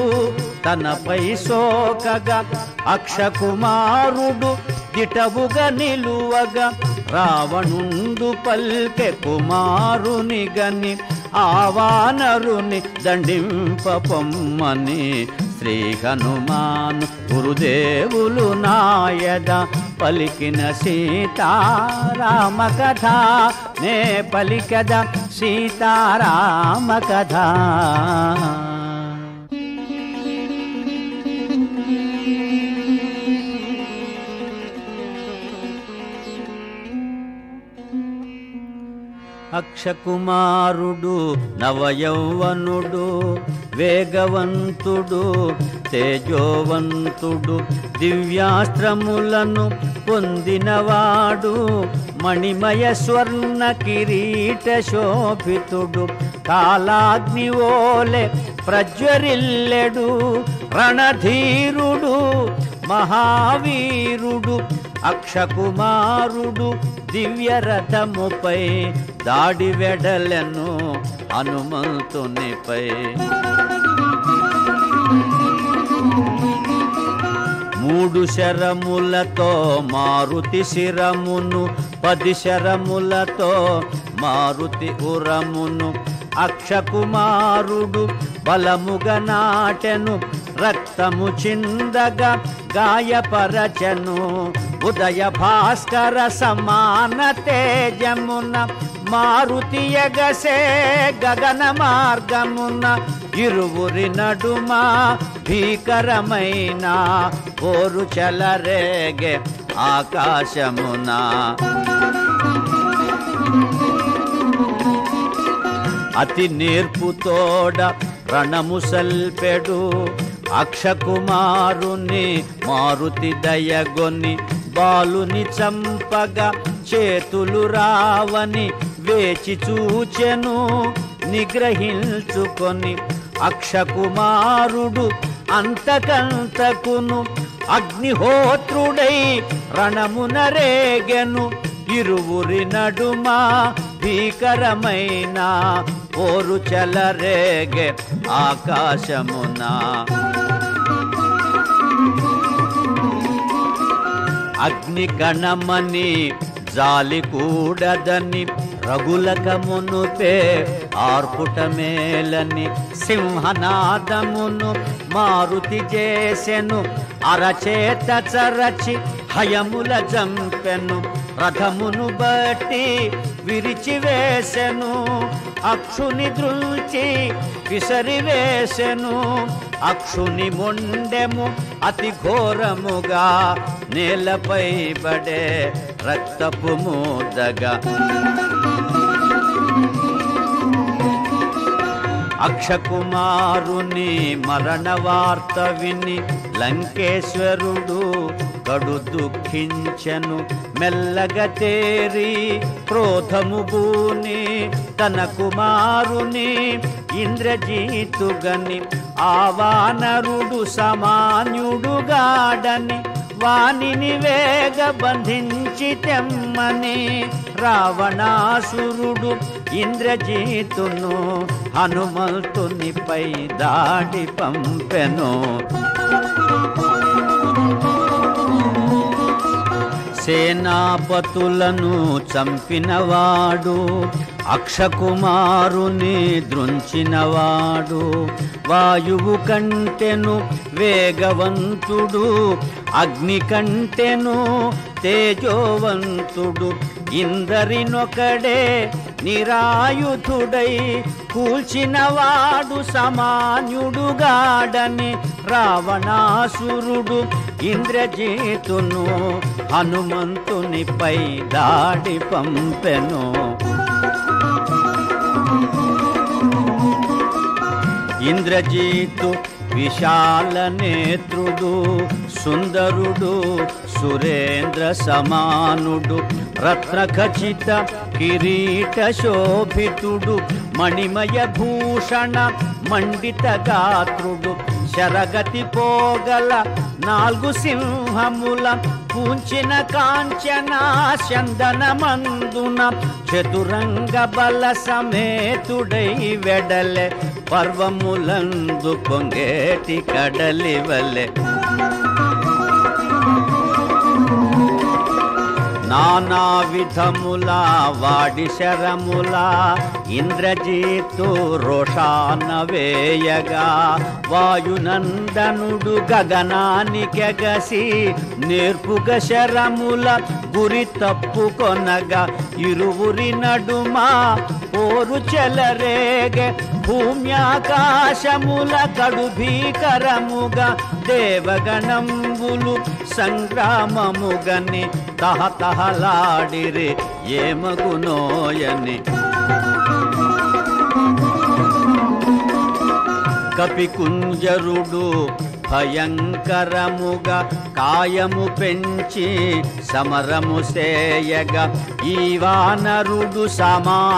తనపై సోకగా అక్షకుమారుడు దిటవుగా నిలువగా రావణుండు పల్కె కుమారుని గని ఆ వానరుని దండింపొమ్మని. శ్రీ హనుమాను గురుదేవులు నాయద పలికిన సీతారామ కథ నే పలికద సీతారామ కథ. అక్షకుమారుడు నవయౌవనుడు వేగవంతుడు తేజోవంతుడు దివ్యాస్త్రములను పొందినవాడు మణిమయ స్వర్ణ కిరీట శోభితుడు కాలాగ్ని ఓలె ప్రజ్వరిల్లెడు రణధీరుడు మహావీరుడు అక్షకుమారుడు దివ్యరథముపై దాడి వెడలను హనుమంతునిపై 3 శరములతో మారుతి శిరమును 10 శరములతో మారుతి ఉరమును అక్షకుమారుడు బలముగా నాటెను రక్తము చిందగా గాయపరచను ఉదయ భాస్కర సమాన తేజమున మారుతి ఎగసే గగన మార్గమున ఇరువురి నడుమ భీకరమైన పోరు చెలరేగే ఆకాశమున అతి నేర్పుతోడ రణము సల్పెడు అక్షకుమారుని మారుతి దయగొని బాలుని చంపగా చేతులు రావని వేచి చూచెను నిగ్రహించుకొని అక్షకుమారుడు అంతకంతకును అగ్నిహోత్రుడై రణమున రేగెను ఇరువురి నడుమ భీకరమైన పోరు చెలరేగే ఆకాశమున అగ్ని కణమని జాలి కూడదని రఘులకమునుపే ఆర్పుట మేలని సింహనాదమును మారుతి చేసెను అరచేత చరచి హయముల జంపెను రథమును బట్టి విరిచివేసెను అక్షుని దృల్చి విసరివేసెను అక్షుని మొండెము అతి ఘోరముగా నేలపై పడే రక్తపు మూదగా అక్షకుమారుని మరణ వార్త విని లంకేశ్వరుడు కడు దుఃఖించెను మెల్లగా తేరి క్రోధము బూని తన కుమారుని ఇంద్రజీతుగని ఆవానరుడు సమాన్యుడుగాడని వానిని వేగ బంధించి తెమ్మని రావణాసురుడు ఇంద్రజీతును హనుమంతునిపై దాడి పంపెను సేనాపతులను చంపినవాడు అక్షకుమారుని దృంచినవాడు వాయువు కంటెను వేగవంతుడు అగ్ని కంటెను తేజోవంతుడు ఇందరినొకడే నిరాయుధుడై కూల్చినవాడు సమాన్యుడుగాడని రావణాసురుడు ఇంద్రజీతును హనుమంతునిపై దాడి పంపెను ఇంద్రజీతు విశాల నేత్రుడు సుందరుడు సురేంద్ర సమానుడు రత్నఖచిత కిరీట శోభితుడు మణిమయ భూషణ మండిత గాత్రుడు శరగతి పోగల 4 సింహముల పూంచిన కాంచన చందనమందున చతురంగ బల సమేతుడై వెడలె పర్వములందు పొంగేటి కడలివలె నానా విధముల వాడి శరముల ఇంద్రజీతు రోషాన వేయగా వాయునందనుడు గగనానికెగసి నేర్పుగ శరముల గురి తప్పుకొనగా ఇరువురి నడుమ పోరు చెలరేగే భూమ్యాకాశముల కడు భీకరముగా దేవగణంబులు సంగ్రామముగని తహతహలాడిరి ఏమగునోయని కపికుంజరుడు భయంకరముగా కాయము పెంచి సమరము సేయగా ఈ వానరుడు సామాన్యుడుగాడని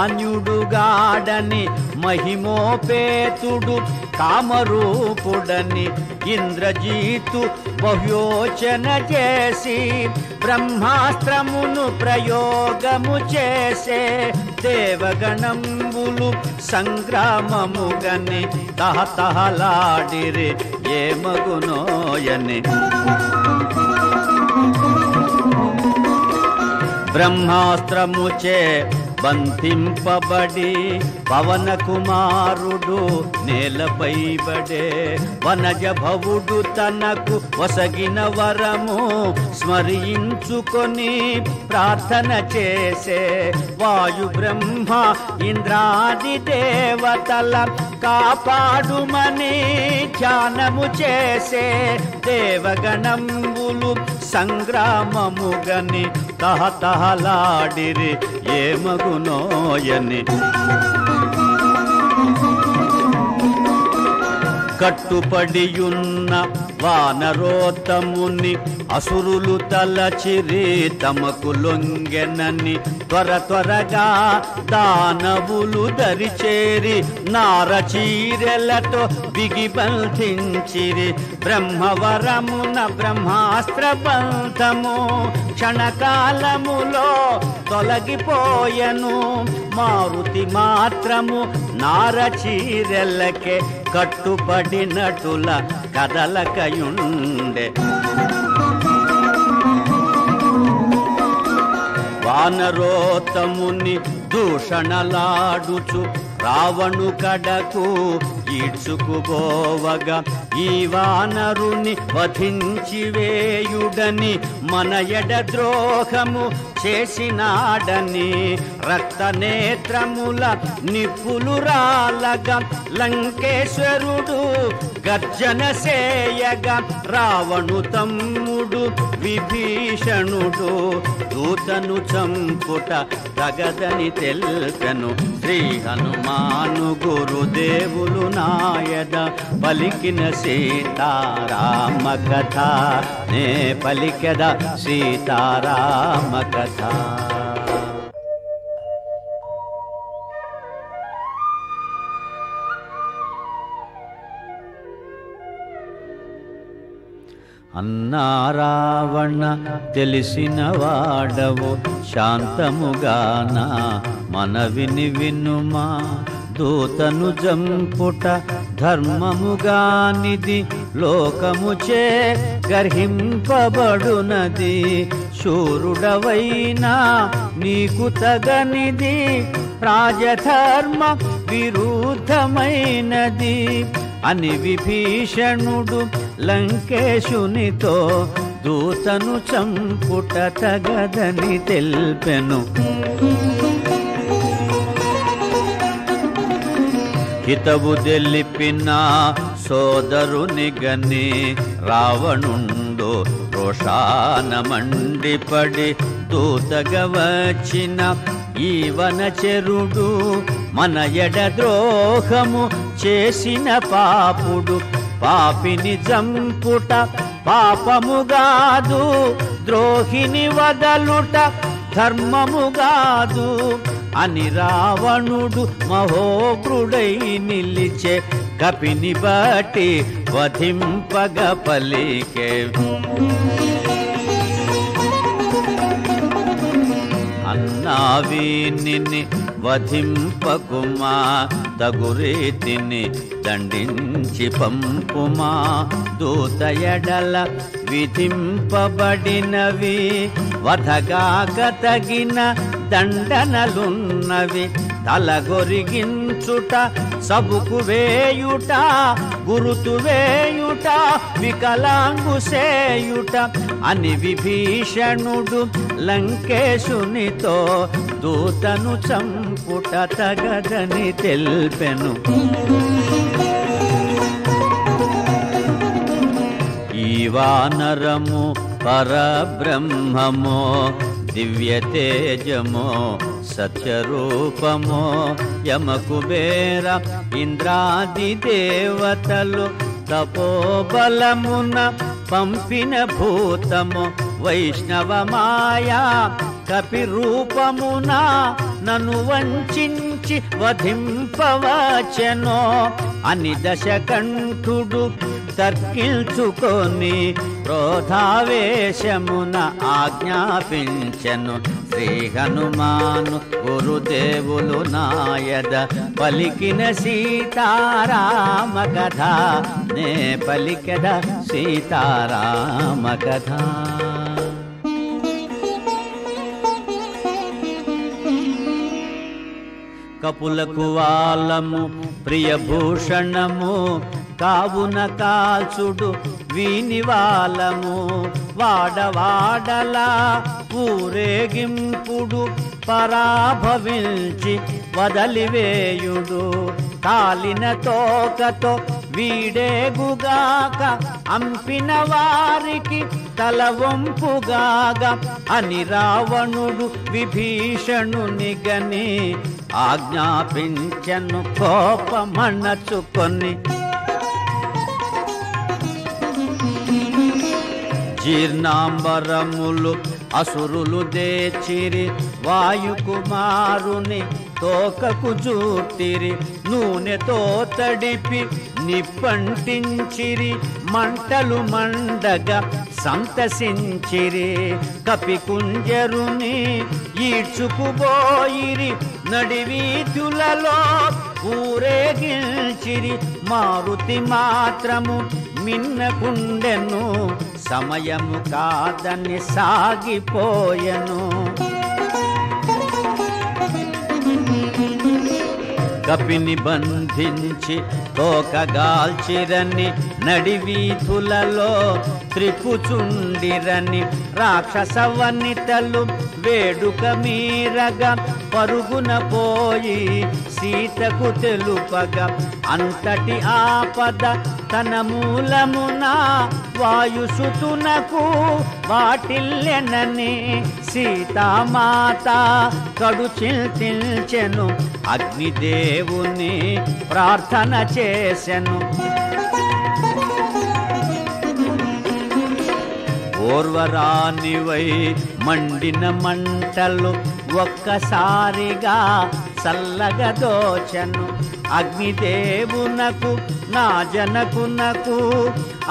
మహిమోపేతుడు కామరూపుడని ఇంద్రజీతు బహుయోచన చేసి బ్రహ్మాస్త్రమును ప్రయోగము చేసే దేవగణంబులు సంగ్రామముగని తహతహలాడిరి ఏమగునోయని బ్రహ్మాస్త్రముచే బంధింపబడి పవన కుమారుడు నేలపై బడే వనజ భవుడు తనకు వసగిన వరము స్మరించుకొని ప్రార్థన చేసే వాయు బ్రహ్మ ఇంద్రాది దేవతల కాపాడుమని ధ్యానము చేసే దేవగణంబులు సంగ్రామముగని తహతహలాడిరి ఏమగునోయని కట్టుపడియున్న వానరోత్తముని అసురులు తలచిరి తమకు లొంగెనని త్వరగా దానవులు దరిచేరి నారచీరెలతో బిగిబంధించిరి బ్రహ్మవరమున బ్రహ్మాస్త్ర బంధము క్షణకాలములో తొలగిపోయెను మారుతి మాత్రము నారచీరెలకే కట్టుపడినటుల కదలకయుండె వానరోత్తముని దూషణలాడుచు రావణు కడకు ఈడ్చుకుపోవగా ఈ వానరుని వధించి వేయుడని మన ఎడ ద్రోహము చేసినాడని రక్తనేత్రముల నిప్పులు రాలగా లంకేశ్వరుడు గర్జన సేయగా రావణు తమ్ముడు విభీషణుడు దూతను చంపుట తగదని తెల్పెను శ్రీ హనుమాను గురుదేవులు నాయద పలికిన సీతారామ కథ నే పలికెద సీతారామ కథ అన్నా రావణ తెలిసిన వాడవు శాంతముగాన మనవిని వినుమా దూతను జంపుట ధర్మముగానిది లోకముచే గర్హింపబడునది శూరుడవైనా నీకు తగనిది రాజధర్మ విరుద్ధమైనది అని విభీషణుడు లంకేశునితో దూతను చంపుట తగదని తెల్పెను హితవు తెలిపిన సోదరుని గని రావణుండు రోషాన మండిపడి దూతగా వచ్చిన ఈ వనచరుడు మన ఎడ ద్రోహము చేసిన పాపుడు పాపిని చంపుట పాపముగాదు ద్రోహిని వదలుట ధర్మముగాదు అని రావణుడు మహోగ్రుడై నిలిచే కపిని బట్టి వధింపగ పలికే అన్నా వీనిని వధింపకుమా తగురీతిని దండించి పంపుమా దూత ఎడల విధింపబడినవి వధగాక తగిన దండనలున్నవి తలగొరిగించుట సబుకు వేయుట గురుతు వేయుట వికలాంగు సేయుట అని విభీషణుడు లంకేశునితో దూతను చంపుట తగదని తెల్పెను ఈ వానరము పరబ్రహ్మమో దివ్య తేజమో సత్యరూపమో యమకుబేర ఇంద్రాది దేవతలు తపోబలమున పంపిన భూతము వైష్ణవ మాయా కపి రూపమున నన్ను వంచించి వధింపవచెనో అని దశకంఠుడు తర్కిల్చుకొని క్రోధావేశమున ఆజ్ఞాపించెను. శ్రీ హనుమాను గురుదేవులు నాయద పలికిన సీతారామ కథ నే పలికద సీతారామ కథ. కపులకు వాలము ప్రియభూషణము కావున కాల్చుడు వీనివాలము వాడవాడలా ఊరేగింపుడు పరాభవించి వదలివేయుడు కాలిన తోకతో వీడేగుగాక అంపిన వారికి తల వంపుగాగా అని రావణుడు విభీషణునిగని ఆజ్ఞాపించెను కోపమణచుకొని. జీర్ణాంబరములు అసురులు దేచిరి వాయుకుమారుని తోకకు జూర్తిరి నూనెతో తడిపి నిప్పంటించిరి మంటలు మండగా సంతసించిరి కపికుంజరుని ఈడ్చుకుపోయిరి నడివీధులలో ఊరేగించిరి మారుతి మాత్రము మిన్నకుండెను సమయము కాదని సాగిపోయెను. కపిని బంధించి తోకగాల్చిరని నడివీధులలో త్రిపుచుండిరని రాక్షస వనితలు వేడుక మీరగా పరుగున పోయి సీతకు తెలుపగా అంతటి ఆపద తన మూలమున వాయుసుతునకు వాటిల్లెనని సీతామాత కడు చింతించెను అగ్నిదేవుని ప్రార్థన చేసెను. ఓర్వరానివై మండిన మంటలు ఒక్కసారిగా చల్లగా దోచెను అగ్నిదేవునకు నా జనకునకు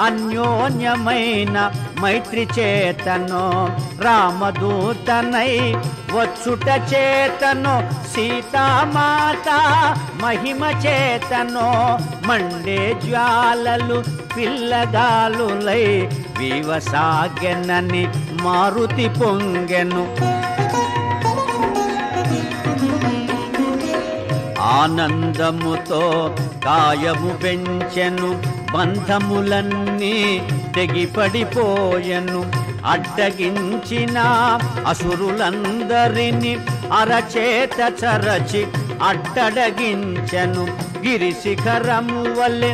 అన్యోన్యమైన మైత్రి చేతను రామదూతనై వచ్చుట చేతను సీతామాత మహిమ చేతను మండే జ్వాలలు పిల్లగాలులై వివసాగెనని మారుతి పొంగెను. ఆనందముతో కాయము పెంచెను బంధములన్నీ తెగిపడిపోయెను అడ్డగించిన అసురులందరిని అరచేత చరచి అడ్డడగించెను గిరిశిఖరము వలె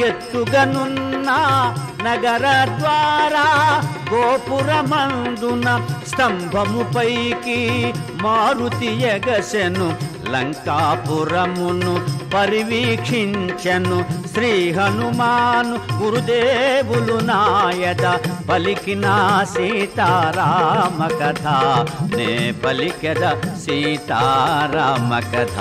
ఎత్తుగనున్న నగర ద్వారా గోపురమందున స్తంభము పైకి మారుతి ఎగసెను లంకాపురమును పరివీక్షించెను శ్రీ హనుమాను గురుదేవులు నాయద పలికిన సీతారామ కథ నే పలికెద సీతారామ కథ.